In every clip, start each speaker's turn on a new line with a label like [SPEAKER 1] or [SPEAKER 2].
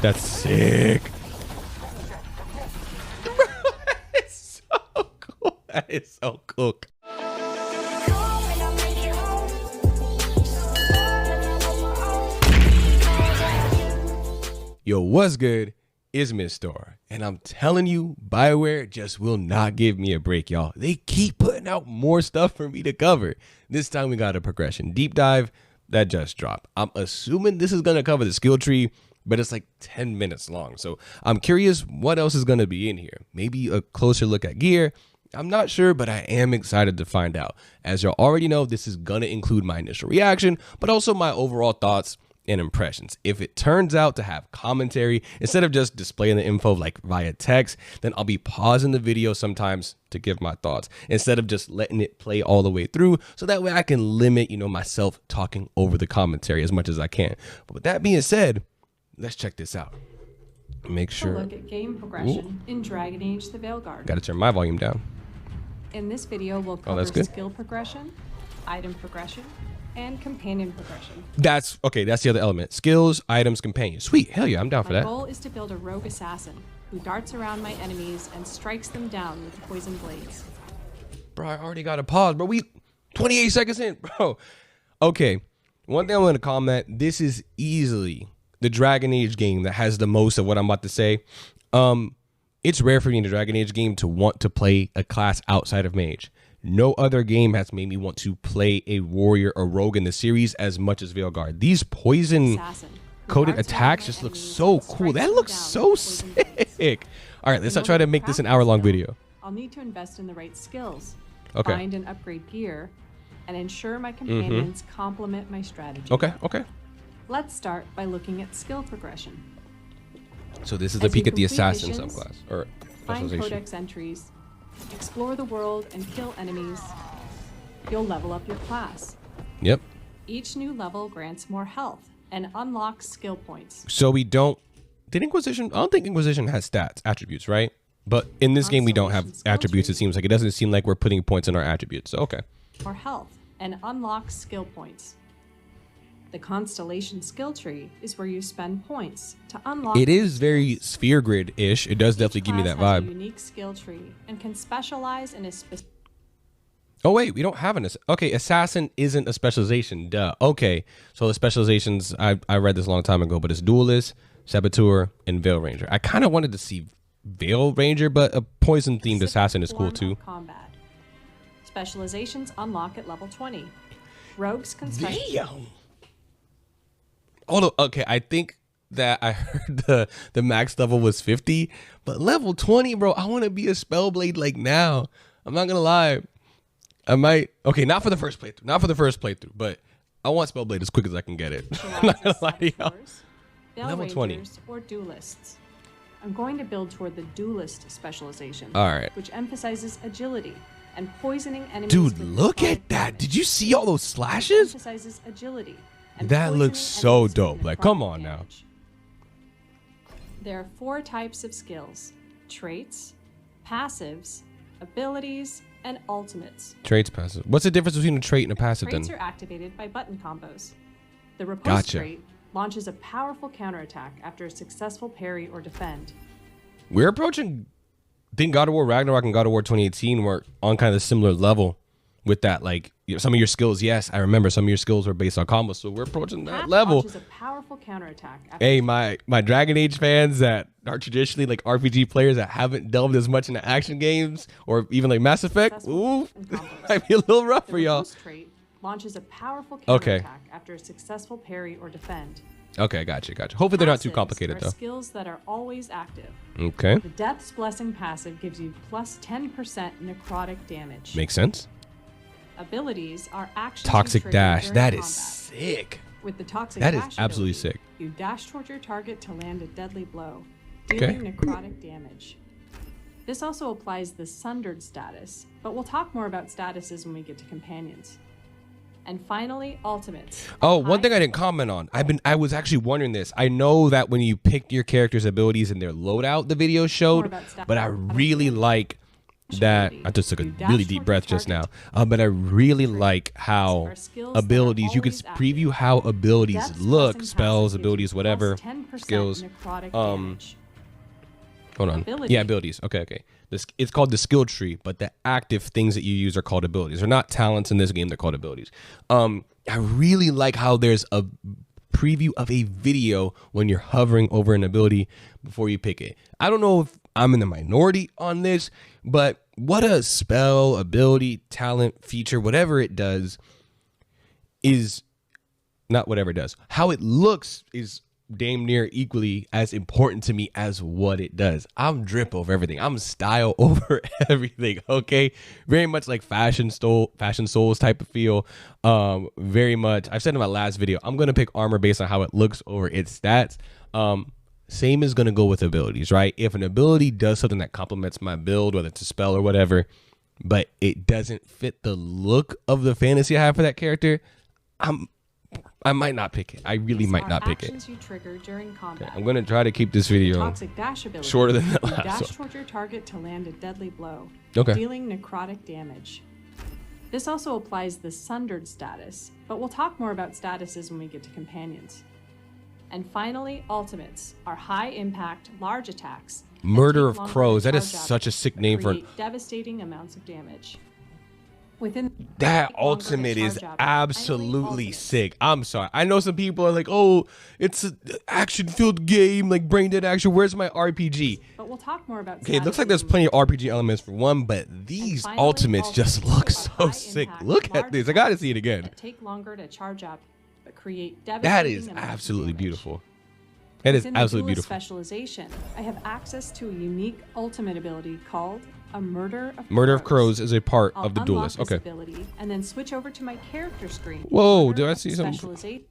[SPEAKER 1] That's sick. It's so cool. That is so cool. Yo, what's good? It's Mistor, and I'm telling you, BioWare just will not give me a break, y'all. They keep putting out more stuff for me to cover. This time we got a progression deep dive that just dropped. I'm assuming this is going to cover the skill tree, but it's like 10 minutes long. So I'm curious what else is going to be in here. Maybe a closer look at gear. I'm not sure, but I am excited to find out. As y'all already know, this is going to include my initial reaction, but also my overall thoughts and impressions. If it turns out to have commentary instead of just displaying the info like via text, then I'll be pausing the video sometimes to give my thoughts instead of just letting it play all the way through, so that way I can limit, myself talking over the commentary as much as I can. But with that being said, let's check this out. Make sure.
[SPEAKER 2] Look at game progression in Dragon Age: The Veilguard.
[SPEAKER 1] Got to turn my volume down.
[SPEAKER 2] In this video, we'll cover skill progression, item progression, and companion progression.
[SPEAKER 1] That's okay. That's the other element. Skills, items, companions. Sweet. Hell yeah, I'm down for that.
[SPEAKER 2] My goal is to build a rogue assassin who darts around my enemies and strikes them down with poison blades.
[SPEAKER 1] Bro, I already got a pause, bro. We 28 seconds in, bro. Okay. One thing I want to comment. This is easily the Dragon Age game that has the most of what I'm about to say. It's rare for me in a Dragon Age game to want to play a class outside of mage. No other game has made me want to play a warrior or rogue in the series as much as Veilguard. These poison coated attacks just look so cool. That looks so sick. All right, let's not try to make this an hour-long video.
[SPEAKER 2] I'll need to invest in the right skills,
[SPEAKER 1] okay,
[SPEAKER 2] find and upgrade gear, and ensure my companions complement my strategy.
[SPEAKER 1] Okay.
[SPEAKER 2] Let's start by looking at skill progression.
[SPEAKER 1] So this is a peek at the assassin subclass or
[SPEAKER 2] find
[SPEAKER 1] specialization.
[SPEAKER 2] codex entries, explore the world, and kill enemies. You'll level up your class.
[SPEAKER 1] Yep.
[SPEAKER 2] Each new level grants more health and unlocks skill points.
[SPEAKER 1] So we don't. Did Inquisition? I don't think Inquisition has stats, attributes, right? But in this game, we don't have attributes. It seems like it doesn't seem like we're putting points in our attributes. So okay.
[SPEAKER 2] More health and unlocks skill points. The Constellation skill tree is where you spend points to unlock.
[SPEAKER 1] It is very sphere grid-ish. It does definitely give me that vibe.
[SPEAKER 2] A unique skill tree and can specialize in a specific.
[SPEAKER 1] Oh wait, we don't have an. Okay, assassin isn't a specialization. Duh. Okay, so the specializations I read this a long time ago, but it's duelist, saboteur, and veil ranger. I kind of wanted to see veil ranger, but a poison themed assassin is cool too.
[SPEAKER 2] Combat specializations unlock at level 20. Rogues can
[SPEAKER 1] Damn. Although, okay, I think that I heard the max level was 50, but level 20, bro, I want to be a Spellblade like now. I'm not going to lie. I might. Okay, not for the first playthrough, but I want Spellblade as quick as I can get it. I'm not going to lie to y'all. Level 20.
[SPEAKER 2] Or duelists. I'm going to build toward the duelist specialization.
[SPEAKER 1] All right.
[SPEAKER 2] Which emphasizes agility and poisoning enemies.
[SPEAKER 1] Dude, look at that. Did you see all those slashes?
[SPEAKER 2] Emphasizes agility.
[SPEAKER 1] That looks so dope. Like, come on now.
[SPEAKER 2] There are 4 types of skills: traits, passives, abilities, and ultimates.
[SPEAKER 1] Traits, passive. What's the difference between a trait and a passive then?
[SPEAKER 2] Traits are activated by button combos. The riposte trait launches a powerful counterattack after a successful parry or defend.
[SPEAKER 1] We're approaching, I think God of War Ragnarok and God of War 2018 were on kind of a similar level with that. Like, some of your skills, yes, I remember some of your skills were based on combos, so we're approaching that level.
[SPEAKER 2] A powerful counterattack.
[SPEAKER 1] Hey, my Dragon Age fans that are traditionally like RPG players that haven't delved as much into action games or even like Mass Effect, ooh, might be a little rough for y'all.
[SPEAKER 2] Trait launches a powerful counterattack after a successful parry or defend.
[SPEAKER 1] Okay, gotcha. Hopefully they're not too complicated though.
[SPEAKER 2] Skills that are always active.
[SPEAKER 1] Okay.
[SPEAKER 2] The Death's Blessing passive gives you plus 10% necrotic damage.
[SPEAKER 1] Makes sense.
[SPEAKER 2] Abilities are actions.
[SPEAKER 1] Toxic dash. That is sick.
[SPEAKER 2] With the toxic
[SPEAKER 1] dash,
[SPEAKER 2] that is
[SPEAKER 1] absolutely sick.
[SPEAKER 2] You dash toward your target to land a deadly blow, dealing necrotic damage. This also applies the Sundered status, but we'll talk more about statuses when we get to companions. And finally, ultimates.
[SPEAKER 1] Oh, one thing I didn't comment on. I was actually wondering this. I know that when you picked your character's abilities in their loadout, the video showed, but I really like that
[SPEAKER 2] ability.
[SPEAKER 1] I just took a
[SPEAKER 2] You dash
[SPEAKER 1] really deep
[SPEAKER 2] toward
[SPEAKER 1] breath
[SPEAKER 2] your
[SPEAKER 1] just now.
[SPEAKER 2] target.
[SPEAKER 1] But I really like how
[SPEAKER 2] Our skills that are
[SPEAKER 1] abilities, you could
[SPEAKER 2] always
[SPEAKER 1] preview
[SPEAKER 2] active.
[SPEAKER 1] how abilities
[SPEAKER 2] Depth
[SPEAKER 1] look,
[SPEAKER 2] pressing
[SPEAKER 1] spells,
[SPEAKER 2] passive gives you
[SPEAKER 1] abilities,
[SPEAKER 2] plus
[SPEAKER 1] whatever,
[SPEAKER 2] 10%
[SPEAKER 1] skills.
[SPEAKER 2] necrotic damage.
[SPEAKER 1] Hold on.
[SPEAKER 2] Ability.
[SPEAKER 1] Yeah, abilities. Okay. It's called the skill tree, but the active things that you use are called abilities. They're not talents in this game. They're called abilities. I really like how there's a preview of a video when you're hovering over an ability before you pick it. I don't know if I'm in the minority on this, but what a spell, ability, talent, feature, whatever it does is not whatever it does. How it looks is damn near equally as important to me as what it does. I'm drip over everything. I'm style over everything. Okay, very much like fashion souls type of feel. Very much. I've said in my last video, I'm gonna pick armor based on how it looks over its stats. Same is gonna go with abilities, right? If an ability does something that complements my build, whether it's a spell or whatever, but it doesn't fit the look of the fantasy I have for that character, I might not pick it. I really might not pick it.
[SPEAKER 2] You trigger during combat.
[SPEAKER 1] Okay, I'm gonna try to keep this video
[SPEAKER 2] Toxic dash ability.
[SPEAKER 1] shorter than the
[SPEAKER 2] You
[SPEAKER 1] last
[SPEAKER 2] dash
[SPEAKER 1] one.
[SPEAKER 2] toward your target to land a deadly blow,
[SPEAKER 1] Okay.
[SPEAKER 2] dealing necrotic damage. This also applies the sundered status, but we'll talk more about statuses when we get to companions. And finally, ultimates are high impact, large attacks. that
[SPEAKER 1] Murder
[SPEAKER 2] take
[SPEAKER 1] of
[SPEAKER 2] longer to
[SPEAKER 1] Crows. That is
[SPEAKER 2] charge up,
[SPEAKER 1] such a sick
[SPEAKER 2] but
[SPEAKER 1] name for
[SPEAKER 2] create devastating amounts of damage. Within
[SPEAKER 1] that
[SPEAKER 2] take longer to
[SPEAKER 1] ultimate is
[SPEAKER 2] charge up.
[SPEAKER 1] absolutely
[SPEAKER 2] Finally,
[SPEAKER 1] sick. I'm sorry. I know some people are like, oh, it's an action-filled game, like brain dead action. Where's my RPG?
[SPEAKER 2] But we'll talk more about
[SPEAKER 1] Okay, it looks like
[SPEAKER 2] statuses
[SPEAKER 1] there's
[SPEAKER 2] when
[SPEAKER 1] plenty of RPG elements for one, but these
[SPEAKER 2] finally,
[SPEAKER 1] ultimates just look
[SPEAKER 2] are
[SPEAKER 1] so
[SPEAKER 2] high
[SPEAKER 1] sick.
[SPEAKER 2] impact,
[SPEAKER 1] Look at
[SPEAKER 2] large
[SPEAKER 1] this. I gotta see it
[SPEAKER 2] attacks
[SPEAKER 1] again.
[SPEAKER 2] that take longer to charge up, but create
[SPEAKER 1] That
[SPEAKER 2] devastating
[SPEAKER 1] is
[SPEAKER 2] amounts of
[SPEAKER 1] absolutely
[SPEAKER 2] damage.
[SPEAKER 1] beautiful. That is
[SPEAKER 2] Within the
[SPEAKER 1] absolutely
[SPEAKER 2] duelist
[SPEAKER 1] beautiful.
[SPEAKER 2] Specialization, I have access to a unique ultimate ability called a Murder of
[SPEAKER 1] Murder of Crows is a part
[SPEAKER 2] I'll
[SPEAKER 1] of the
[SPEAKER 2] unlock
[SPEAKER 1] duelist.
[SPEAKER 2] this
[SPEAKER 1] Okay.
[SPEAKER 2] ability and then switch over to my character screen.
[SPEAKER 1] Whoa,
[SPEAKER 2] Murder
[SPEAKER 1] did I
[SPEAKER 2] of
[SPEAKER 1] see something?
[SPEAKER 2] Specialization.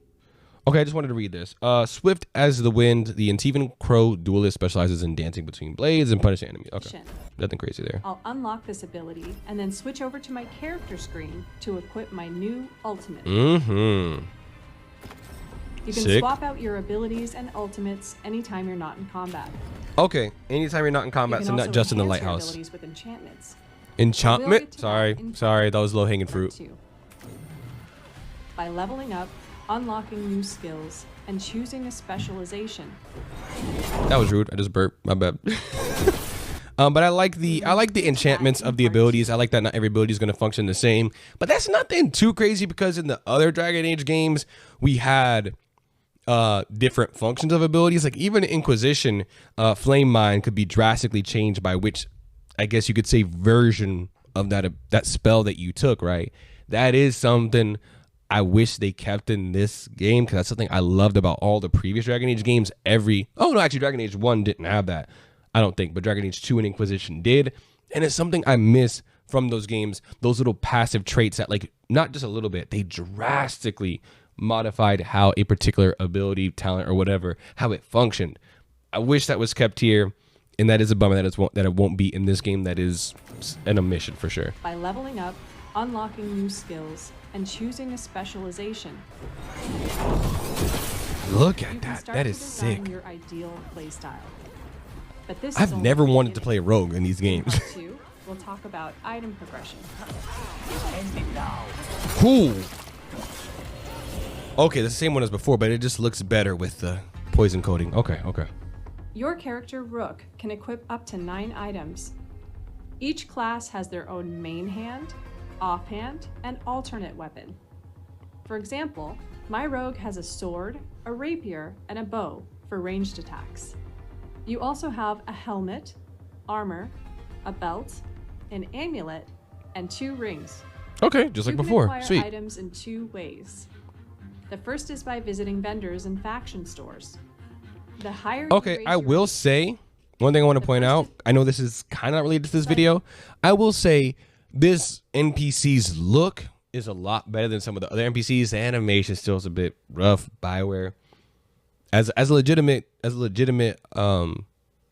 [SPEAKER 1] Okay, I just wanted to read this. Swift as the wind, the Antivan Crow duelist specializes in dancing between blades and punishing enemies. Okay, nothing crazy there.
[SPEAKER 2] I'll unlock this ability and then switch over to my character screen to equip my new ultimate.
[SPEAKER 1] Mm-hmm.
[SPEAKER 2] You can
[SPEAKER 1] Sick.
[SPEAKER 2] swap out your abilities and ultimates anytime you're not in combat.
[SPEAKER 1] Okay, anytime you're not in combat,
[SPEAKER 2] You
[SPEAKER 1] so
[SPEAKER 2] can
[SPEAKER 1] not
[SPEAKER 2] also
[SPEAKER 1] just in the
[SPEAKER 2] enhance your
[SPEAKER 1] lighthouse.
[SPEAKER 2] abilities with enchantments.
[SPEAKER 1] Enchantment?
[SPEAKER 2] We'll get to
[SPEAKER 1] Sorry,
[SPEAKER 2] that in
[SPEAKER 1] sorry, that was low hanging fruit.
[SPEAKER 2] Part 2. By leveling up, unlocking new skills, and choosing a specialization.
[SPEAKER 1] That was rude. I just burped. My bad. But I like the enchantments of the abilities. I like that not every ability is going to function the same. But that's nothing too crazy because in the other Dragon Age games, we had different functions of abilities. Like even Inquisition, Flame Mind could be drastically changed by which, I guess you could say, version of that spell that you took, right? That is something I wish they kept in this game because that's something I loved about all the previous Dragon Age games. Actually, Dragon Age 1 didn't have that, I don't think, but Dragon Age 2 and Inquisition did. And it's something I miss from those games, those little passive traits that, like, not just a little bit, they drastically modified how a particular ability, talent, or whatever, how it functioned. I wish that was kept here, and that is a bummer that it won't be in this game. That is an omission for sure.
[SPEAKER 2] By leveling up, unlocking new skills, and choosing a specialization.
[SPEAKER 1] Look
[SPEAKER 2] You
[SPEAKER 1] at
[SPEAKER 2] can
[SPEAKER 1] that.
[SPEAKER 2] start
[SPEAKER 1] That
[SPEAKER 2] to
[SPEAKER 1] is
[SPEAKER 2] design
[SPEAKER 1] sick.
[SPEAKER 2] your ideal playstyle. But this is
[SPEAKER 1] I've
[SPEAKER 2] only
[SPEAKER 1] never
[SPEAKER 2] the
[SPEAKER 1] wanted to
[SPEAKER 2] beginning.
[SPEAKER 1] play Rogue in these games.
[SPEAKER 2] Part 2, we'll talk about item progression.
[SPEAKER 1] Cool. Okay, the same one as before, but it just looks better with the poison coating. Okay.
[SPEAKER 2] Your character, Rook, can equip up to 9 items. Each class has their own main hand, offhand, and alternate weapon. For example, my rogue has a sword, a rapier, and a bow for ranged attacks. You also have a helmet, armor, a belt, an amulet, and 2 rings.
[SPEAKER 1] Okay, just like
[SPEAKER 2] You can
[SPEAKER 1] before.
[SPEAKER 2] acquire
[SPEAKER 1] Sweet.
[SPEAKER 2] items in 2 ways. The first is by visiting vendors and faction stores. The higher you
[SPEAKER 1] Okay,
[SPEAKER 2] raise
[SPEAKER 1] I
[SPEAKER 2] your
[SPEAKER 1] will
[SPEAKER 2] rank,
[SPEAKER 1] say one thing I want to point out. I know this is kind of not related to this video. I will say this NPC's look is a lot better than some of the other NPCs. The animation still is a bit rough. BioWare, as a legitimate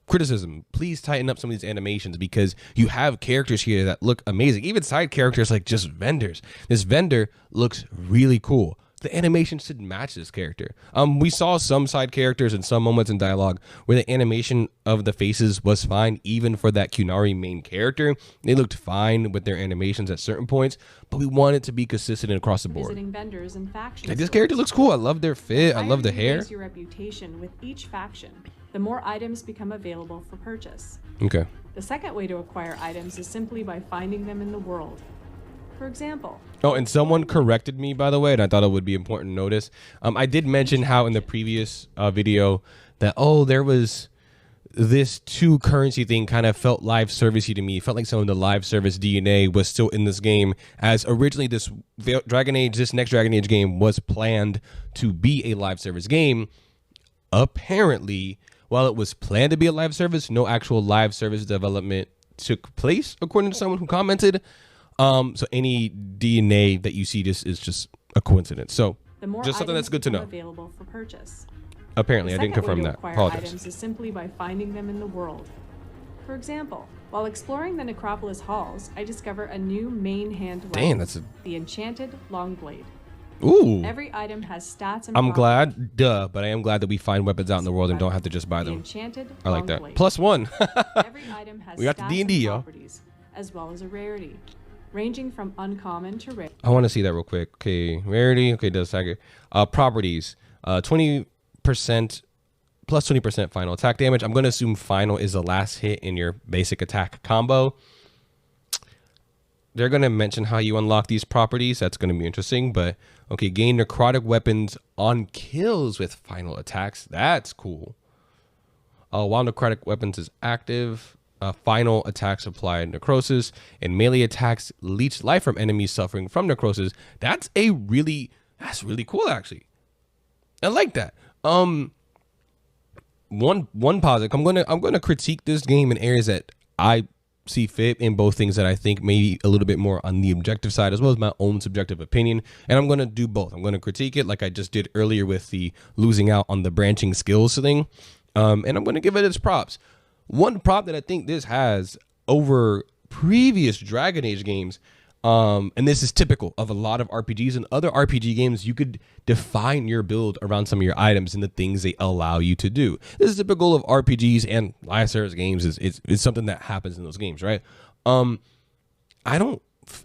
[SPEAKER 1] criticism, please tighten up some of these animations because you have characters here that look amazing. Even side characters like just vendors. This vendor looks really cool. the animation should match this character. We saw some side characters and some moments in dialogue where the animation of the faces was fine, even for that Kunari main character. They looked fine with their animations at certain points, but we want it to be consistent across the board.
[SPEAKER 2] Visiting vendors and factions.
[SPEAKER 1] Like, this character looks cool. I love their fit. I love the hair.
[SPEAKER 2] Raise your reputation with each faction, the more items become available for purchase.
[SPEAKER 1] Okay.
[SPEAKER 2] The second way to acquire items is simply by finding them in the world. For example.
[SPEAKER 1] Oh, and someone corrected me, by the way, and I thought it would be important to notice. I did mention how in the previous video that, there was this 2 currency thing kind of felt live servicey to me. It felt like some of the live service DNA was still in this game, as originally this next Dragon Age game was planned to be a live service game. Apparently, while it was planned to be a live service, no actual live service development took place, according to someone who commented. So any DNA that you see is just a coincidence. So just something that's good to know.
[SPEAKER 2] Available for purchase.
[SPEAKER 1] Apparently, I didn't confirm that. Apologize.
[SPEAKER 2] Items is simply by finding them in the world. For example, while exploring the Necropolis halls, I discover a new main hand weapon. The Enchanted Longblade.
[SPEAKER 1] Ooh.
[SPEAKER 2] Every item has stats and
[SPEAKER 1] I'm glad, but I am glad that we find weapons out in the world and don't have to just buy them. I like that. +1.
[SPEAKER 2] Every item has
[SPEAKER 1] we got the D&D, y'all.
[SPEAKER 2] Properties, as well as a rarity, ranging from uncommon to rare.
[SPEAKER 1] I want to see that real quick. Okay, rarity. Okay, does attack. Properties. 20% plus 20% final attack damage. I'm going to assume final is the last hit in your basic attack combo. They're going to mention how you unlock these properties. That's going to be interesting. But okay, gain necrotic weapons on kills with final attacks. That's cool. While necrotic weapons is active, final attacks apply necrosis, and melee attacks leech life from enemies suffering from necrosis. That's really cool, actually. I like that. One positive. I'm gonna critique this game in areas that I see fit, in both things that I think maybe a little bit more on the objective side, as well as my own subjective opinion. And I'm gonna do both. I'm gonna critique it like I just did earlier with the losing out on the branching skills thing, and I'm gonna give it its props. One prop that I think this has over previous Dragon Age games, and this is typical of a lot of RPGs and other RPG games, you could define your build around some of your items and the things they allow you to do. This is typical of RPGs and live service games. It's something that happens in those games, right? I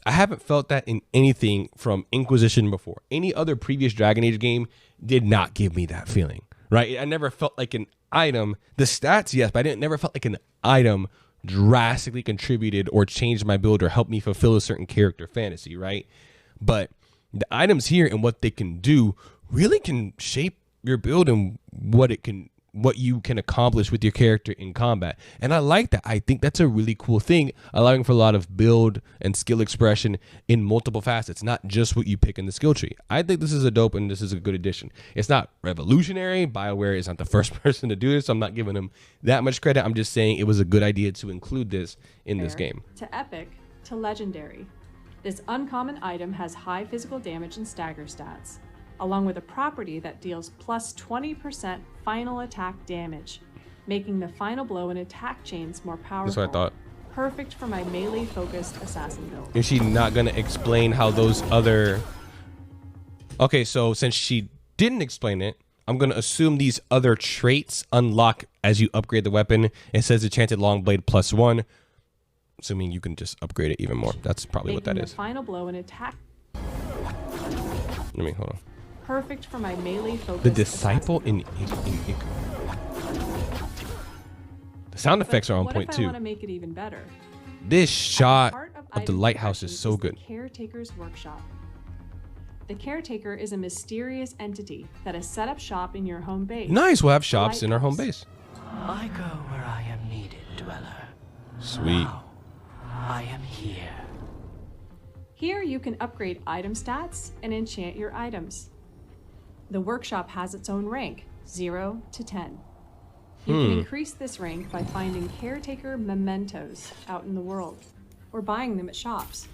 [SPEAKER 1] haven't felt that in anything from Inquisition before. Any other previous Dragon Age game did not give me that feeling, right? I never felt like an item, the stats, yes, but I never felt like an item drastically contributed or changed my build or helped me fulfill a certain character fantasy, right? But the items here and what they can do really can shape your build and what you can accomplish with your character in combat. And I like that. I think that's a really cool thing, allowing for a lot of build and skill expression in multiple facets, not just what you pick in the skill tree. I think this is a dope and this is a good addition. It's not revolutionary. BioWare is not the first person to do this, so I'm not giving them that much credit. I'm just saying it was a good idea to include this in this game.
[SPEAKER 2] To epic to legendary. This uncommon item has high physical damage and stagger stats, along with a property that deals plus 20% final attack damage, making the final blow and attack chains more powerful.
[SPEAKER 1] That's what I thought.
[SPEAKER 2] Perfect for my melee-focused assassin build.
[SPEAKER 1] Is she not going to explain how those other... Okay, so since she didn't explain it, I'm going to assume these other traits unlock as you upgrade the weapon. It says Enchanted Longblade +1, assuming you can just upgrade it even more. That's probably what that is.
[SPEAKER 2] Final blow and attack.
[SPEAKER 1] Let me, hold on.
[SPEAKER 2] Perfect for my melee focus.
[SPEAKER 1] The disciple in Iku. The sound effects are on point too.
[SPEAKER 2] I want to make it even better.
[SPEAKER 1] This shot of the lighthouse is so good.
[SPEAKER 2] The Caretaker's workshop. The Caretaker is a mysterious entity that has set up shop in your home base.
[SPEAKER 1] Nice, we'll have shops in our home base.
[SPEAKER 3] I go where I am needed, dweller.
[SPEAKER 1] Sweet.
[SPEAKER 3] Now, I am here.
[SPEAKER 2] Here you can upgrade item stats and enchant your items. The workshop has its own rank, 0 to 10. You can increase this rank by finding caretaker mementos out in the world, or buying them at shops.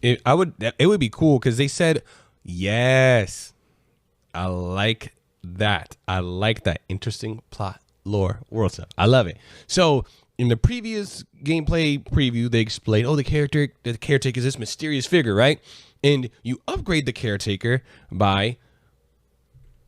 [SPEAKER 1] It would be cool because they said, yes, I like that. I like that. Interesting plot, lore, world stuff. I love it. So in the previous gameplay preview, they explained, the caretaker is this mysterious figure, right? And you upgrade the caretaker by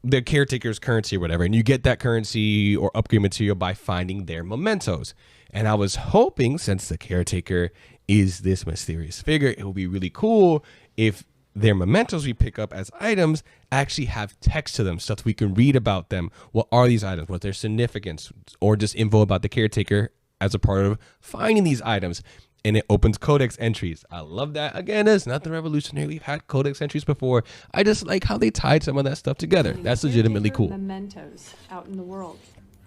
[SPEAKER 1] the caretaker's currency or whatever, and you get that currency or upgrade material by finding their mementos. And I was hoping, since the caretaker is this mysterious figure, it would be really cool if their mementos we pick up as items actually have text to them, stuff we can read about them. What are these items? What's their significance? Or just info about the caretaker as a part of finding these items. And it opens codex entries. I love that. Again, it's nothing revolutionary. We've had codex entries before. I just like how they tied some of that stuff together. That's legitimately cool.
[SPEAKER 2] Mementos out in the world,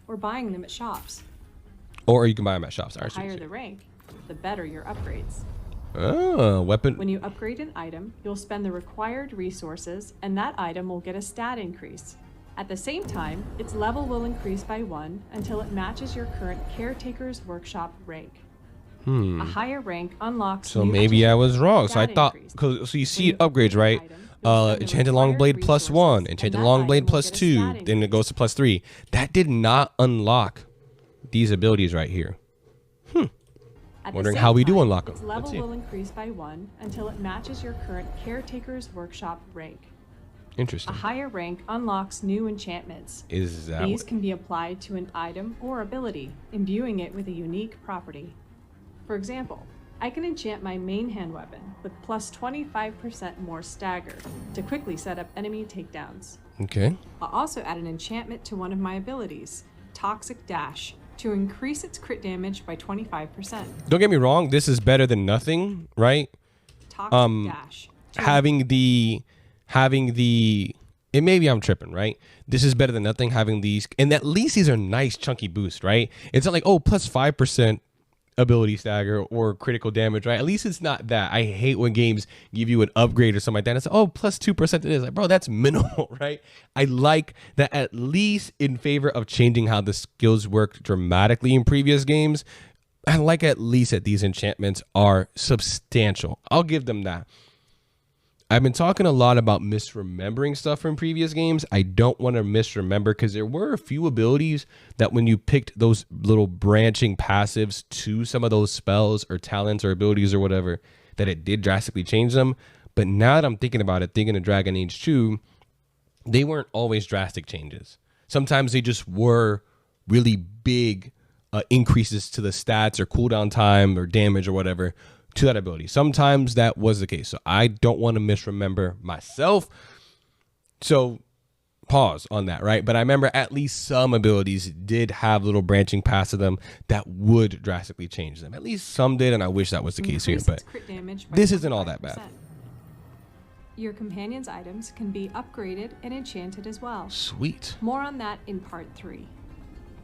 [SPEAKER 2] or buying them at shops.
[SPEAKER 1] Or you can buy them at shops.
[SPEAKER 2] The higher the rank, the better your upgrades.
[SPEAKER 1] Oh, weapon.
[SPEAKER 2] When you upgrade an item, you'll spend the required resources, and that item will get a stat increase. At the same time, its level will increase by 1 until it matches your current caretaker's workshop rank. A higher rank unlocks.
[SPEAKER 1] So maybe I was wrong. So I thought, so you see upgrades, right? Enchanted long blade +1, enchanted long blade +2, then it goes to +3. That did not unlock these abilities right here. Wondering how we do unlock them.
[SPEAKER 2] Its level will increase by 1 until it matches your current caretaker's workshop rank.
[SPEAKER 1] Interesting.
[SPEAKER 2] A higher rank unlocks new enchantments. These can be applied to an item or ability, imbuing it with a unique property. For example, I can enchant my main hand weapon with plus 25% more stagger to quickly set up enemy takedowns.
[SPEAKER 1] Okay.
[SPEAKER 2] I'll also add an enchantment to one of my abilities, Toxic Dash, to increase its crit damage by 25%.
[SPEAKER 1] Don't get me wrong, this is better than nothing, right?
[SPEAKER 2] Toxic Dash.
[SPEAKER 1] Having the and maybe I'm tripping, right? This is better than nothing, having these, and at least these are nice chunky boosts, right? It's not like, oh, plus 5% ability stagger or critical damage, right? At least it's not that. I hate when games give you an upgrade or something like that and it's oh, plus 2% it is. Like, bro, that's minimal, right? I like that, at least in favor of changing how the skills work dramatically in previous games. I like at least that these enchantments are substantial. I'll give them that. I've been talking a lot about misremembering stuff from previous games. I don't want to misremember, because there were a few abilities that when you picked those little branching passives to some of those spells or talents or abilities or whatever, that it did drastically change them. But now that I'm thinking about it, thinking of Dragon Age 2, they weren't always drastic changes. Sometimes they just were really big increases to the stats or cooldown time or damage or whatever to that ability. Sometimes that was the case. So I don't want to misremember myself. So pause on that, right? But I remember at least some abilities did have little branching paths to them that would drastically change them. At least some did, and I wish that was the case here, but this isn't all that bad.
[SPEAKER 2] Your companion's items can be upgraded and enchanted as well.
[SPEAKER 1] Sweet.
[SPEAKER 2] More on that in part 3.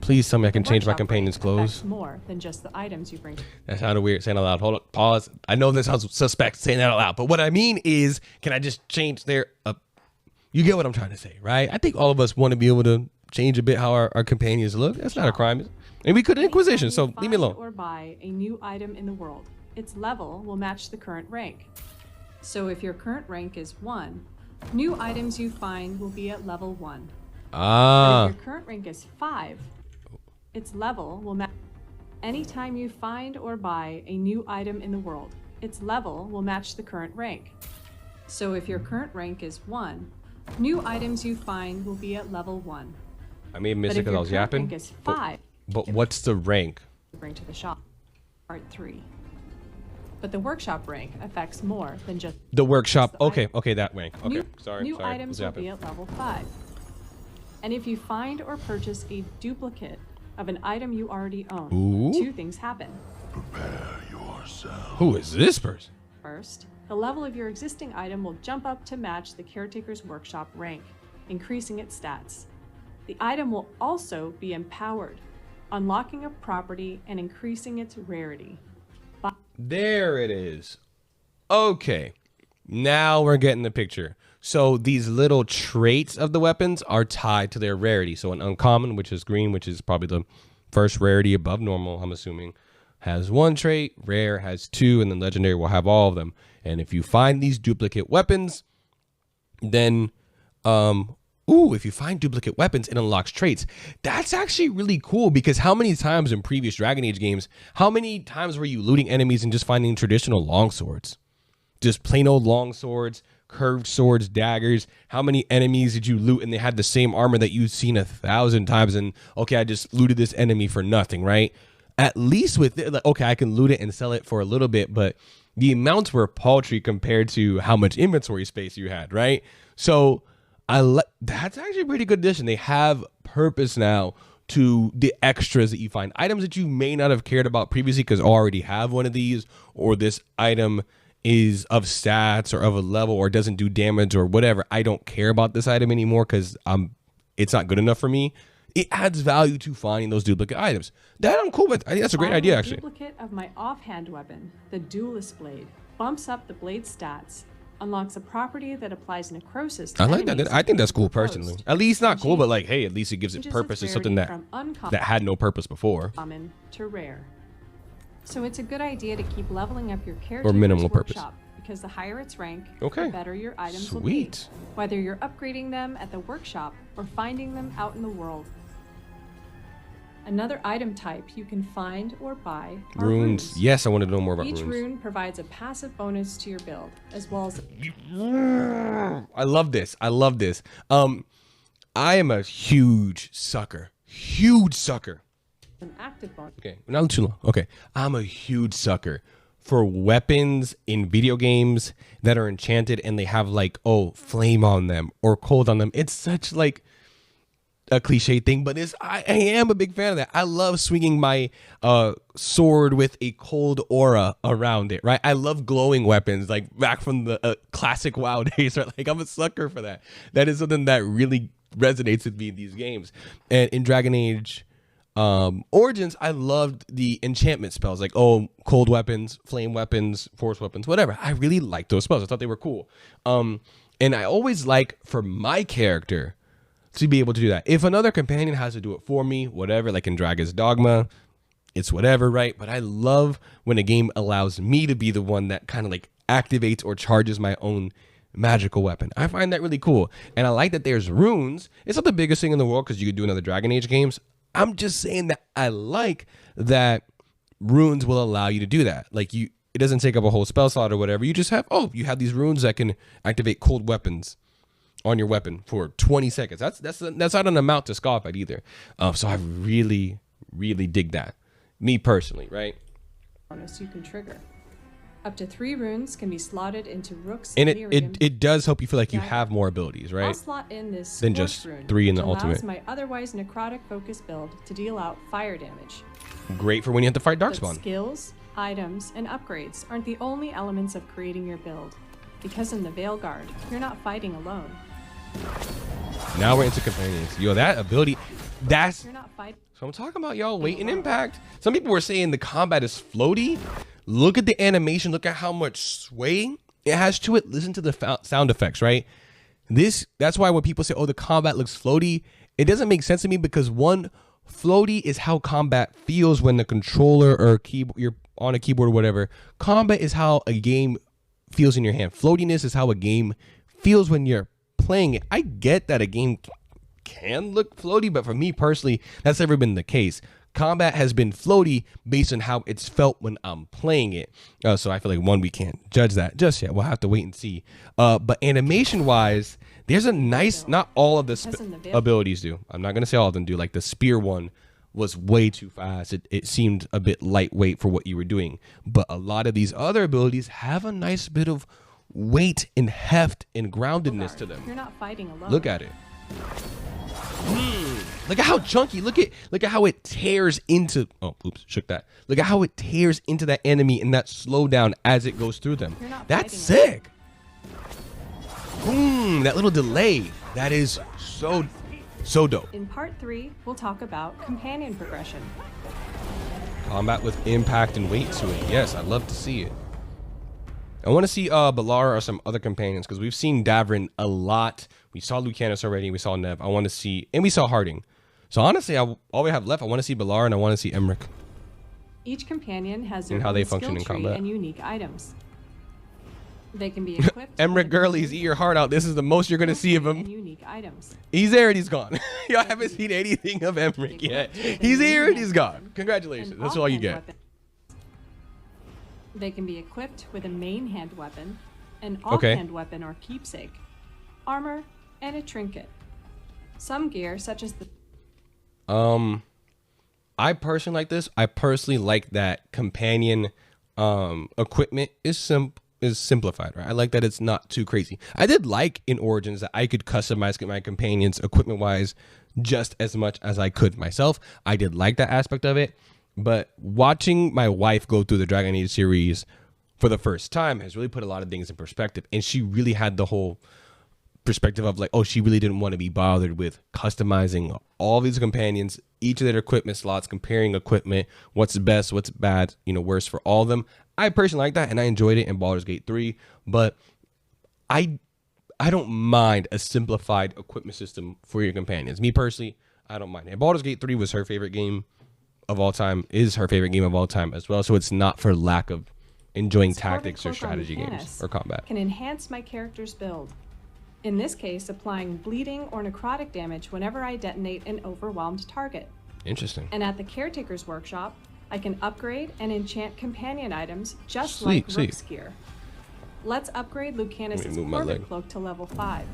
[SPEAKER 1] Please tell me I can change my companion's clothes.
[SPEAKER 2] More than just the items you bring.
[SPEAKER 1] That sounded weird saying it out loud. Hold up, pause. I know this sounds suspect saying that out loud, but what I mean is, can I just change their you get what I'm trying to say, right? I think all of us want to be able to change a bit how our companions look. That's not a crime. And we could Inquisition, so leave me alone.
[SPEAKER 2] Or buy a new item in the world. Its level will match the current rank. So if your current rank is 1, new items you find will be at level 1. But if your current rank is 5, its level will match. Anytime you find or buy a new item in the world, its level will match the current rank. So if your current rank is 1, new items you find will be at level 1.
[SPEAKER 1] I may have missed it because I was yapping.
[SPEAKER 2] Rank is 5,
[SPEAKER 1] but what's the rank?
[SPEAKER 2] Bring to the shop. Part 3. But the workshop rank affects more than just
[SPEAKER 1] the workshop. Okay, that rank. Okay, sorry.
[SPEAKER 2] New items will be at level 5. And if you find or purchase a duplicate of an item you already own, 2 things happen.
[SPEAKER 4] Prepare yourself.
[SPEAKER 1] Who is this person?
[SPEAKER 2] First, the level of your existing item will jump up to match the caretaker's workshop rank, increasing its stats. The item will also be empowered, unlocking a property and increasing its rarity.
[SPEAKER 1] There it is. Okay, now we're getting the picture. So these little traits of the weapons are tied to their rarity. So an uncommon, which is green, which is probably the first rarity above normal, I'm assuming, has 1 trait. Rare has 2, and then legendary will have all of them. And if you find these duplicate weapons, then if you find duplicate weapons, it unlocks traits. That's actually really cool, because how many times in previous Dragon Age games, how many times were you looting enemies and just finding traditional longswords? Just plain old longswords, curved swords, daggers. How many enemies did you loot and they had the same armor that you've seen 1,000 times? And okay, I just looted this enemy for nothing, right? At least with it, like, okay, I can loot it and sell it for a little bit, but the amounts were paltry compared to how much inventory space you had, right? So that's actually a pretty good addition. They have purpose now to the extras that you find. Items that you may not have cared about previously because I already have one of these, or this item is of stats or of a level or doesn't do damage or whatever. I don't care about this item anymore because it's not good enough for me. It adds value to finding those duplicate items. That I'm cool with. I think that's a great idea, actually.
[SPEAKER 2] Duplicate of my offhand weapon, the Duelist Blade, bumps up the blade stats, unlocks a property that applies necrosis to
[SPEAKER 1] I like that.
[SPEAKER 2] enemies
[SPEAKER 1] I think that's cool
[SPEAKER 2] when close.
[SPEAKER 1] personally. At least not cool, but like, hey, at least it gives it
[SPEAKER 2] Changes
[SPEAKER 1] purpose.
[SPEAKER 2] its
[SPEAKER 1] It's something
[SPEAKER 2] rarity
[SPEAKER 1] that
[SPEAKER 2] from
[SPEAKER 1] had no purpose before.
[SPEAKER 2] uncommon to rare. So it's a good idea to keep leveling up your character
[SPEAKER 1] Or minimal purpose.
[SPEAKER 2] workshop, because the higher its rank,
[SPEAKER 1] Okay.
[SPEAKER 2] the better your items will
[SPEAKER 1] Sweet.
[SPEAKER 2] be. Whether you're upgrading them at the workshop or finding them out in the world. Another item type you can find or buy are
[SPEAKER 1] Runes. Yes, I want to know more about
[SPEAKER 2] Each
[SPEAKER 1] runes.
[SPEAKER 2] rune provides a passive bonus to your build, as well as
[SPEAKER 1] I love this. I love this. I am a huge sucker. Huge sucker.
[SPEAKER 2] an active bonus.
[SPEAKER 1] Okay, not too long. Okay, I'm a huge sucker for weapons in video games that are enchanted and they have like, oh, flame on them or cold on them. It's such like a cliche thing, but I am a big fan of that. I love swinging my sword with a cold aura around it, right? I love glowing weapons, like back from the classic WoW days, right? Like I'm a sucker for that. That is something that really resonates with me in these games. And in Dragon Age Origins, I loved the enchantment spells, like, oh, cold weapons, flame weapons, force weapons, whatever. I really liked those spells. I thought they were cool. And I always like for my character to be able to do that. If another companion has to do it for me, whatever, like in Dragon's Dogma, it's whatever, right? But I love when a game allows me to be the one that kind of like activates or charges my own magical weapon. I find that really cool. And I like that there's runes. It's not the biggest thing in the world because you could do another Dragon Age games. I'm just saying that I like that runes will allow you to do that. Like it doesn't take up a whole spell slot or whatever. You just have, you have these runes that can activate cold weapons on your weapon for 20 seconds. That's not an amount to scoff at either. So I really, really dig that. Me personally, right?
[SPEAKER 2] Bonus you can trigger. Up to 3 runes can be slotted into Rook's
[SPEAKER 1] And
[SPEAKER 2] Lyrium.
[SPEAKER 1] it does help you feel like you have more abilities,
[SPEAKER 2] I'll
[SPEAKER 1] right?
[SPEAKER 2] slot in this
[SPEAKER 1] Than
[SPEAKER 2] Scorch
[SPEAKER 1] just
[SPEAKER 2] rune,
[SPEAKER 1] 3 in the
[SPEAKER 2] which allows
[SPEAKER 1] ultimate.
[SPEAKER 2] my otherwise necrotic focus build to deal out fire damage.
[SPEAKER 1] Great for when you have to fight
[SPEAKER 2] But
[SPEAKER 1] Darkspawn.
[SPEAKER 2] skills, items, and upgrades aren't the only elements of creating your build. Because in the Veilguard, you're not fighting alone.
[SPEAKER 1] Now we're into companions. Yo, that ability, that's
[SPEAKER 2] You're not fighting.
[SPEAKER 1] so I'm talking about, y'all. Weight and impact. Some people were saying the combat is floaty. Look at the animation. Look at how much sway it has to it. Listen to the sound effects, right? That's why when people say, oh, the combat looks floaty, it doesn't make sense to me because one, floaty is how combat feels when the controller or keyboard, you're on a keyboard or whatever. Combat is how a game feels in your hand. Floatiness is how a game feels when you're playing it. I get that a game can look floaty, but for me personally, that's never been the case. Combat has been floaty based on how it's felt when I'm playing it. So I feel like we can't judge that just yet. We'll have to wait and see. But animation wise, there's a nice, not all of the abilities do. I'm not going to say all of them do. Like the spear one was way too fast. It seemed a bit lightweight for what you were doing. But a lot of these other abilities have a nice bit of weight and heft and groundedness to them.
[SPEAKER 2] You're not fighting alone.
[SPEAKER 1] Look at it. Look at how chunky. Look at how it tears into. Oh, oops, shook that. Look at how it tears into that enemy in that slowdown as it goes through them. That's sick. That little delay. That is so dope.
[SPEAKER 2] In part 3, we'll talk about companion progression.
[SPEAKER 1] Combat with impact and weight to it. Yes, I'd love to see it. I want to see Balara or some other companions because we've seen Davrin a lot. We saw Lucanus already. We saw Nev. I want to see, and we saw Harding. So honestly, all we have left, I want to see Balara and I want to see Emmerich.
[SPEAKER 2] Each companion has their
[SPEAKER 1] And how
[SPEAKER 2] own
[SPEAKER 1] they function
[SPEAKER 2] skill
[SPEAKER 1] in
[SPEAKER 2] tree
[SPEAKER 1] combat.
[SPEAKER 2] and unique items. They can be equipped.
[SPEAKER 1] Emmerich
[SPEAKER 2] with
[SPEAKER 1] girlies, eat your heart out. This is the most you're going to see of
[SPEAKER 2] and
[SPEAKER 1] him.
[SPEAKER 2] unique items.
[SPEAKER 1] He's there and he's gone. Y'all haven't seen anything of Emmerich yet. He's here and he's gone. Congratulations.
[SPEAKER 2] And
[SPEAKER 1] That's all you
[SPEAKER 2] offhand
[SPEAKER 1] get.
[SPEAKER 2] weapons. They can be equipped with a main hand weapon, an
[SPEAKER 1] Okay.
[SPEAKER 2] offhand weapon or keepsake, armor, and a trinket. Some gear, such as the
[SPEAKER 1] I personally like this. I personally like that companion equipment is simplified, right? I like that it's not too crazy. I did like in Origins that I could customize my companions equipment wise just as much as I could myself. I did like that aspect of it, but watching my wife go through the Dragon Age series for the first time has really put a lot of things in perspective, and she really had the whole perspective of like, oh, she really didn't want to be bothered with customizing all these companions, each of their equipment slots, comparing equipment, what's best, what's bad, worse for all of them. I personally like that, and I enjoyed it in Baldur's Gate 3, but I don't mind a simplified equipment system for your companions. Me personally, I don't mind it. Baldur's Gate 3 was her favorite game of all time, is her favorite game of all time as well, so it's not for lack of enjoying tactics or strategy games or combat.
[SPEAKER 2] Can enhance my character's build. In this case, applying bleeding or necrotic damage whenever I detonate an overwhelmed target.
[SPEAKER 1] Interesting.
[SPEAKER 2] And at the Caretaker's Workshop, I can upgrade and enchant companion items just like Rook's gear. Let's upgrade Lucanus' Corbett Cloak to level 5,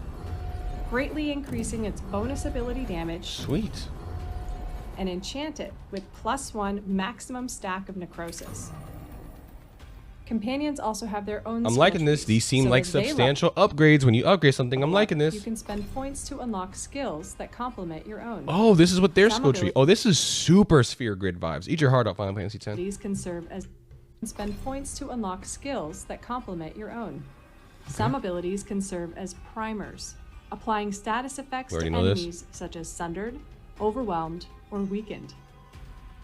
[SPEAKER 2] greatly increasing its bonus ability damage.
[SPEAKER 1] Sweet.
[SPEAKER 2] And enchant it with +1 maximum stack of necrosis. Companions also have their own.
[SPEAKER 1] I'm liking this. These seem like substantial upgrades. When you upgrade something, I'm liking this.
[SPEAKER 2] You can spend points to unlock skills that complement your own.
[SPEAKER 1] Oh, this is what their skill tree. Oh, this is super sphere grid vibes. Eat your heart out, Final Fantasy X.
[SPEAKER 2] These can serve as spend points to unlock skills that complement your own. Some abilities can serve as primers, applying status effects to enemies such as sundered, overwhelmed, or weakened.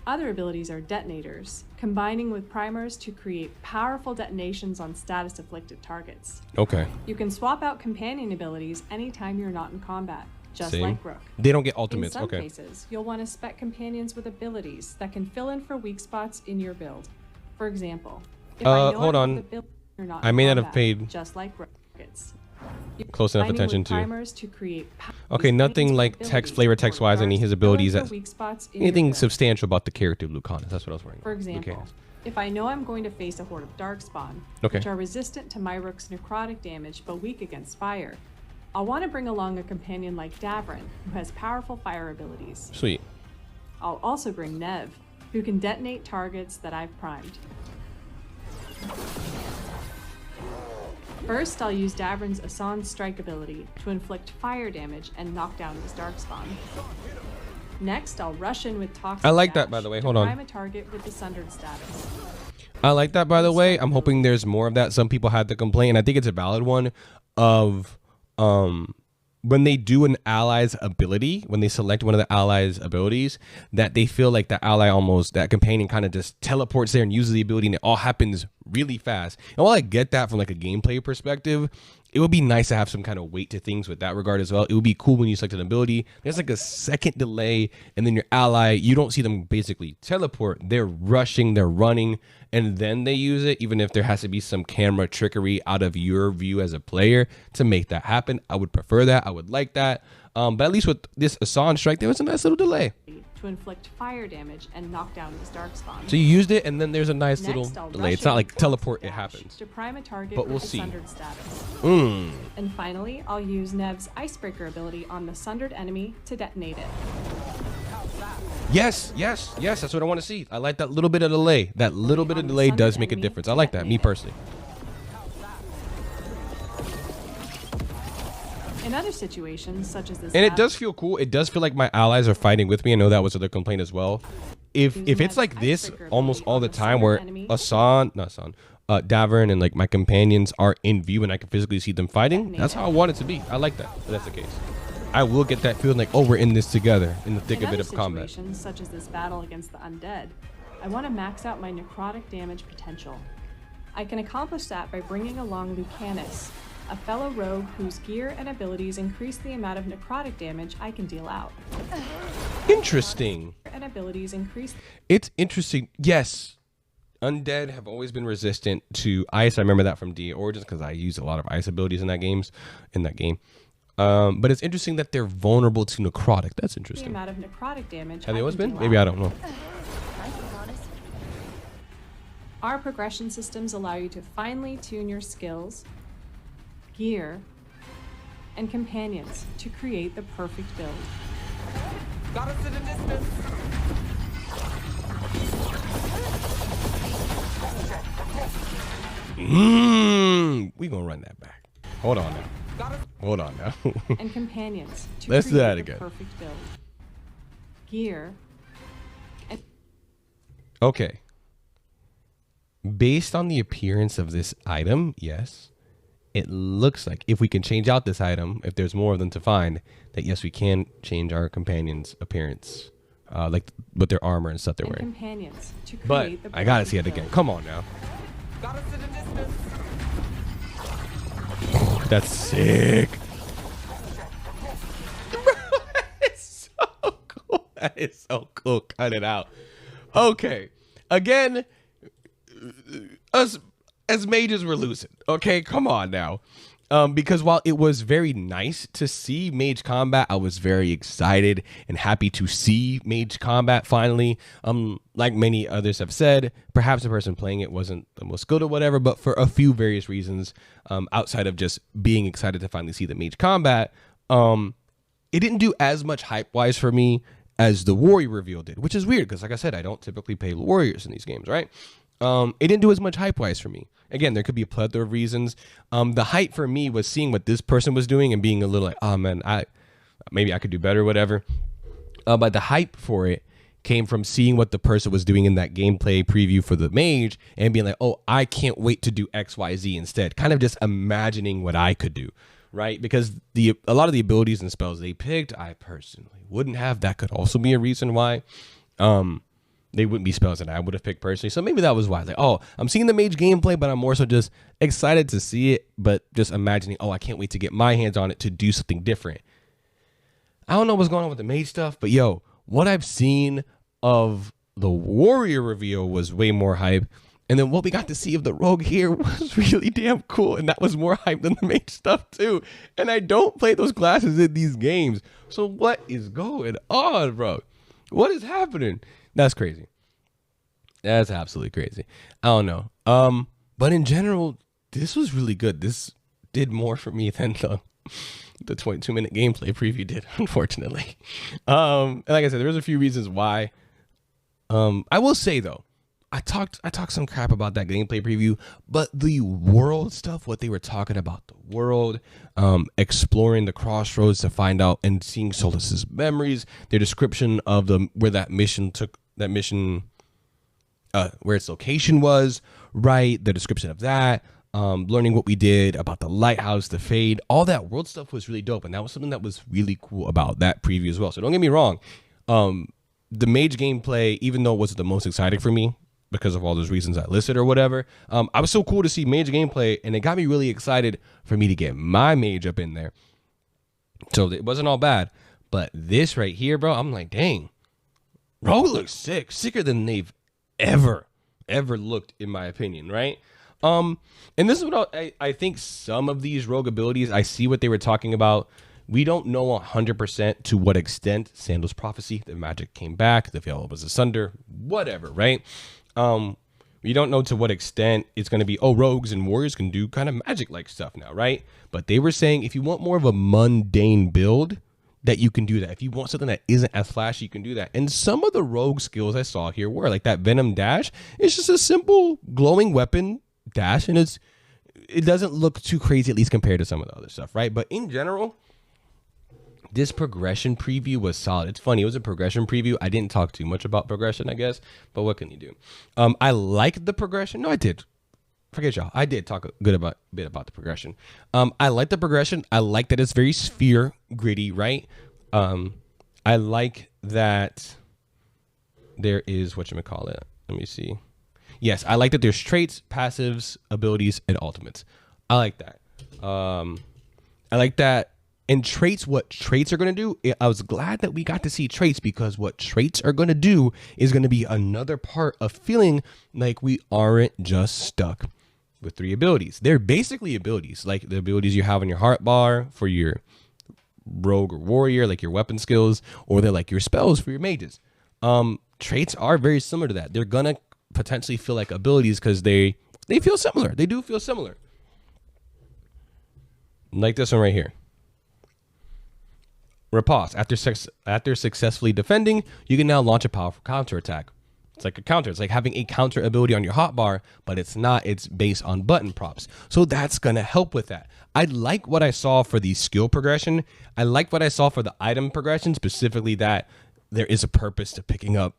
[SPEAKER 2] Other abilities are detonators, combining with primers to create powerful detonations on status-afflicted targets.
[SPEAKER 1] Okay.
[SPEAKER 2] You can swap out companion abilities anytime you're not in combat, just like Rook.
[SPEAKER 1] They don't get ultimates.
[SPEAKER 2] In some cases, you'll want to spec companions with abilities that can fill in for weak spots in your build. For example, if I know
[SPEAKER 1] hold on.
[SPEAKER 2] You're not
[SPEAKER 1] I may not have paid
[SPEAKER 2] just like rockets.
[SPEAKER 1] Close enough attention to.
[SPEAKER 2] To create
[SPEAKER 1] okay, nothing like text wise. Any his abilities that anything substantial about the character of Lucanus. That's what I was worrying.
[SPEAKER 2] For example, if I know I'm going to face a horde of darkspawn, which are resistant to my Rook's necrotic damage but weak against fire, I'll want to bring along a companion like Davrin, who has powerful fire abilities.
[SPEAKER 1] Sweet.
[SPEAKER 2] I'll also bring Nev, who can detonate targets that I've primed. First, I'll use Davrin's Asan's Strike ability to inflict fire damage and knock down his darkspawn. Next, I'll rush in with Toxic
[SPEAKER 1] I like
[SPEAKER 2] Dash
[SPEAKER 1] that, by the way. Hold on.
[SPEAKER 2] prime a target with the Sundered status.
[SPEAKER 1] I like that, by the way. I'm hoping there's more of that. Some people had the complaint, and I think it's a valid one, of when they do an ally's ability, when they select one of the ally's abilities, that they feel like the ally that companion kind of just teleports there and uses the ability, and it all happens really fast. And while I get that from like a gameplay perspective, it would be nice to have some kind of weight to things with that regard as well. It would be cool when you select an ability, there's like a second delay, and then your ally, you don't see them basically teleport. They're rushing, they're running, and then they use it, even if there has to be some camera trickery out of your view as a player to make that happen. I would prefer that. I would like that. But at least with this Asan Strike, there was a nice little delay.
[SPEAKER 2] To inflict fire damage and knock down his darkspawn.
[SPEAKER 1] So you used it, and then there's a nice little delay. It's not like teleport, it happens.
[SPEAKER 2] To prime a target
[SPEAKER 1] but we'll
[SPEAKER 2] with the
[SPEAKER 1] see.
[SPEAKER 2] Sundered status. And finally, I'll use Nev's Icebreaker ability on the Sundered enemy to detonate it.
[SPEAKER 1] Yes, that's what I want to see. I like that little bit of delay. That little bit of delay does make a difference. I like that, me personally.
[SPEAKER 2] In other situations, such as this,
[SPEAKER 1] and it does feel cool. It does feel like my allies are fighting with me. I know that was their complaint as well. If it's like this almost all the time, where Davrin and like my companions are in view and I can physically see them fighting, that's how I want it to be. I like that. If that's the case. I will get that feeling like, oh, we're in this together in the thick of it of combat.
[SPEAKER 2] In situations such as this battle against the undead, I want to max out my necrotic damage potential. I can accomplish that by bringing along Lucanus, a fellow rogue whose gear and abilities increase the amount of necrotic damage I can deal out.
[SPEAKER 1] Interesting.
[SPEAKER 2] And abilities increase.
[SPEAKER 1] It's interesting. Yes. Undead have always been resistant to ice. I remember that from D Origins because I used a lot of ice abilities in that game. But it's interesting that they're vulnerable to necrotic. That's interesting.
[SPEAKER 2] The amount of necrotic damage
[SPEAKER 1] have they always been? Maybe I don't know.
[SPEAKER 2] Our progression systems allow you to finely tune your skills, gear, and companions to create the perfect build.
[SPEAKER 5] Got us in a distance.
[SPEAKER 1] We gonna run that back. Hold on now. Hold on now.
[SPEAKER 2] And companions to
[SPEAKER 1] Let's do
[SPEAKER 2] create
[SPEAKER 1] that
[SPEAKER 2] the
[SPEAKER 1] again.
[SPEAKER 2] perfect build. Gear and
[SPEAKER 1] Okay. Based on the appearance of this item, yes, it looks like if we can change out this item, if there's more of them to find, that yes, we can change our companions' appearance, like with their armor and stuff they're wearing.
[SPEAKER 2] companions to
[SPEAKER 1] But
[SPEAKER 2] create the
[SPEAKER 1] I gotta
[SPEAKER 2] perfect
[SPEAKER 1] see it
[SPEAKER 2] build.
[SPEAKER 1] again. Come on now.
[SPEAKER 5] Got us in a distance.
[SPEAKER 1] That's sick. It's so cool. That is so cool. Cut it out. Okay. Again, us as mages were losing. Okay, come on now. Because while it was very nice to see mage combat, I was very excited and happy to see mage combat finally. Like many others have said, perhaps the person playing it wasn't the most good or whatever, but for a few various reasons, outside of just being excited to finally see the mage combat, it didn't do as much hype-wise for me as the warrior reveal did, which is weird because, like I said, I don't typically play warriors in these games, right? It didn't do as much hype-wise for me. Again, there could be a plethora of reasons. The hype for me was seeing what this person was doing and being a little like, oh man, maybe I could do better, whatever. But the hype for it came from seeing what the person was doing in that gameplay preview for the mage and being like, oh, I can't wait to do X, Y, Z instead. Kind of just imagining what I could do, right? Because a lot of the abilities and spells they picked, I personally wouldn't have. That could also be a reason why. They wouldn't be spells that I would have picked personally. So maybe that was why. Like, oh, I'm seeing the mage gameplay, but I'm more so just excited to see it, but just imagining, oh, I can't wait to get my hands on it to do something different. I don't know what's going on with the mage stuff, but yo, what I've seen of the warrior reveal was way more hype. And then what we got to see of the rogue here was really damn cool. And that was more hype than the mage stuff too. And I don't play those classes in these games. So what is going on, bro? What is happening? That's crazy. That's absolutely crazy. I don't know. But in general, this was really good. This did more for me than the 22-minute gameplay preview did, unfortunately. And like I said, there's a few reasons why. I will say though, I talked some crap about that gameplay preview, but the world stuff, what they were talking about, the world, exploring the crossroads to find out and seeing Solus's memories, their description of where that mission, where its location was, right? The description of that, learning what we did about the lighthouse, the fade, all that world stuff was really dope. And that was something that was really cool about that preview as well. So don't get me wrong. The mage gameplay, even though it wasn't the most exciting for me, because of all those reasons I listed or whatever, I was so cool to see mage gameplay, and it got me really excited for me to get my mage up in there. So it wasn't all bad, but this right here, bro, I'm like, dang, rogue looks sick, sicker than they've ever looked, in my opinion, right? And this is what I think some of these rogue abilities, I see what they were talking about. We don't know 100% to what extent Sandal's prophecy, the magic came back, the veil was asunder, whatever, right? We don't know to what extent it's going to be, oh, rogues and warriors can do kind of magic-like stuff now, right? But they were saying if you want more of a mundane build, that you can do that. If you want something that isn't as flashy, you can do that. And some of the rogue skills I saw here were like that Venom dash. It's just a simple glowing weapon dash, and it doesn't look too crazy, at least compared to some of the other stuff, right? But in general, this progression preview was solid. It's funny, it was a progression preview. I didn't talk too much about progression, I guess, but what can you do? I liked the progression. No, I did. Forget y'all. I did talk a bit about the progression. I like the progression. I like that it's very sphere gritty, right? I like that there is whatchamacallit. Let me see. Yes, I like that there's traits, passives, abilities, and ultimates. I like that. I like that. And traits, what traits are going to do, I was glad that we got to see traits, because what traits are going to do is going to be another part of feeling like we aren't just stuck with 3 abilities. They're basically abilities, like the abilities you have on your heart bar for your rogue or warrior, like your weapon skills, or they're like your spells for your mages. Traits are very similar to that. They're going to potentially feel like abilities because they feel similar. They do feel similar. Like this one right here. Riposte. After successfully defending, you can now launch a powerful counterattack. It's like a counter. It's like having a counter ability on your hotbar, but it's not. It's based on button props. So that's going to help with that. I like what I saw for the skill progression. I like what I saw for the item progression, specifically that there is a purpose to picking up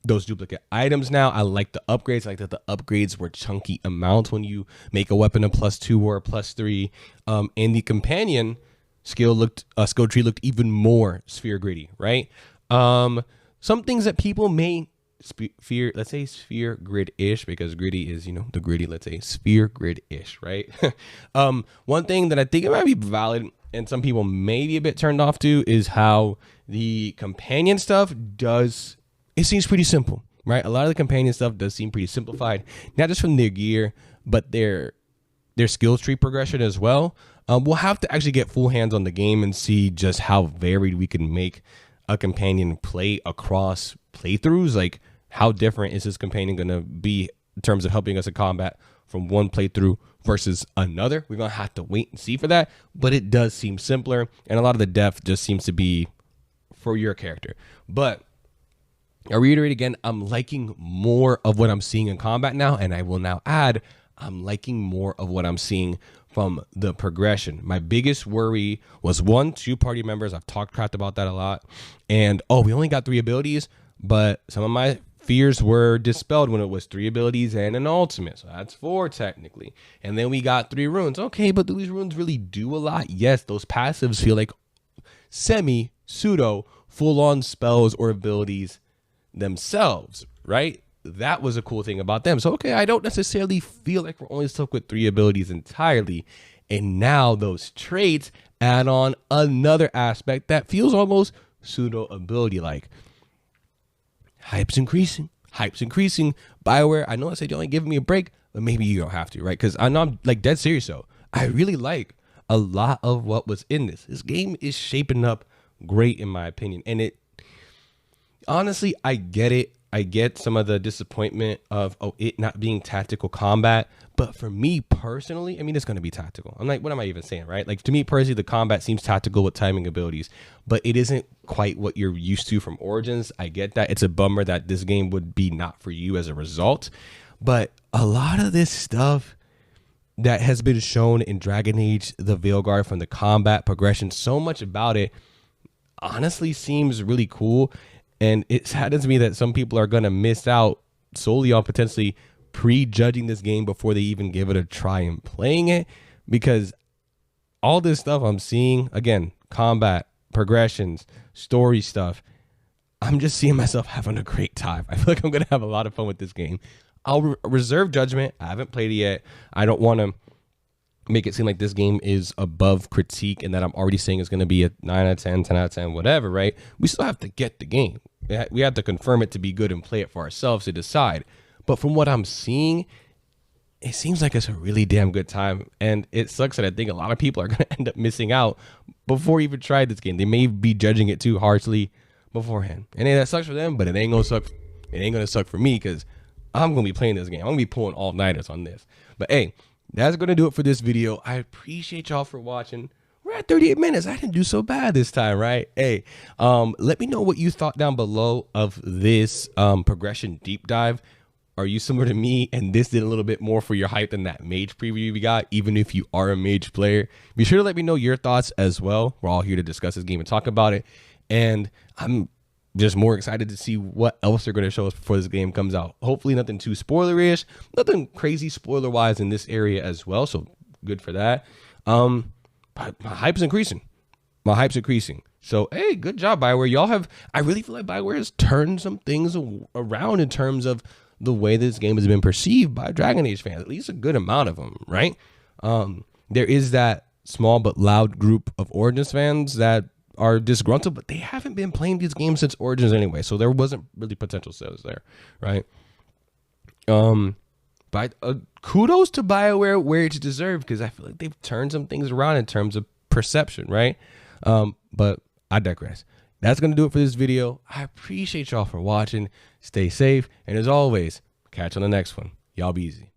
[SPEAKER 1] those duplicate items now. I like the upgrades. I like that the upgrades were chunky amounts when you make a weapon a +2 or a +3. And the companion skill tree looked even more sphere gritty, right? Some things that people may fear, let's say sphere grid-ish, because gritty is, the gritty, let's say sphere grid-ish, right? One thing that I think it might be valid and some people may be a bit turned off to is how the companion stuff it seems pretty simple, right? A lot of the companion stuff does seem pretty simplified, not just from their gear, but their skills tree progression as well. We'll have to actually get full hands on the game and see just how varied we can make a companion play across playthroughs. Like, how different is this companion going to be in terms of helping us in combat from one playthrough versus another? We're going to have to wait and see for that, but it does seem simpler, and a lot of the depth just seems to be for your character. But I reiterate again, I'm liking more of what I'm seeing in combat now, and I will now add, I'm liking more of what I'm seeing from the progression. My biggest worry was 2 party members. I've talked crap about that a lot. And, we only got 3 abilities, but some of my fears were dispelled when it was 3 abilities and an ultimate. So that's 4 technically. And then we got 3 runes. Okay, but do these runes really do a lot? Yes, those passives feel like pseudo, full-on spells or abilities themselves, right? That was a cool thing about them. So, okay, I don't necessarily feel like we're only stuck with 3 abilities entirely. And now those traits add on another aspect that feels almost pseudo ability like. Hype's increasing. BioWare, I know I said you're only giving me a break, but maybe you don't have to, right? Because I know I'm like dead serious though. I really like a lot of what was in this. This game is shaping up great in my opinion. And honestly, I get it. I get some of the disappointment of it not being tactical combat, but for me personally, I mean, it's going to be tactical. I'm like, what am I even saying, right? Like, to me personally, the combat seems tactical with timing abilities, but it isn't quite what you're used to from Origins. I get that. It's a bummer that this game would be not for you as a result, but a lot of this stuff that has been shown in Dragon Age, the Veilguard, from the combat progression, so much about it honestly seems really cool. And it saddens me that some people are going to miss out solely on potentially prejudging this game before they even give it a try and playing it, because all this stuff I'm seeing, again, combat, progressions, story stuff, I'm just seeing myself having a great time. I feel like I'm going to have a lot of fun with this game. I'll reserve judgment. I haven't played it yet. I don't want to make it seem like this game is above critique and that I'm already saying it's going to be a 9 out of 10, 10 out of 10, whatever, right? We still have to get the game. We have to confirm it to be good and play it for ourselves to decide. But from what I'm seeing, it seems like it's a really damn good time. And it sucks that I think a lot of people are going to end up missing out before even trying this game. They may be judging it too harshly beforehand. And that sucks for them, but it ain't going to suck. It ain't going to suck for me, because I'm going to be playing this game. I'm going to be pulling all-nighters on this. But hey, that's going to do it for this video. I appreciate y'all for watching. We're at 38 minutes. I didn't do so bad this time, right? Hey, let me know what you thought down below of this progression deep dive. Are you similar to me and this did a little bit more for your hype than that mage preview we got, even if you are a mage player? Be sure to let me know your thoughts as well. We're all here to discuss this game and talk about it. And I'm just more excited to see what else they're going to show us before this game comes out. Hopefully nothing too spoilerish, nothing crazy spoiler-wise in this area as well. So good for that. But my hype's increasing. So, hey, good job, BioWare. I really feel like BioWare has turned some things around in terms of the way this game has been perceived by Dragon Age fans, at least a good amount of them, right? There is that small but loud group of Origins fans that are disgruntled, but they haven't been playing these games since Origins anyway, so there wasn't really potential sales there, right? But kudos to BioWare where it's deserved, because I feel like they've turned some things around in terms of perception, right? But I digress. That's going to do it for this video. I appreciate y'all for watching. Stay safe. And as always, catch you on the next one. Y'all be easy.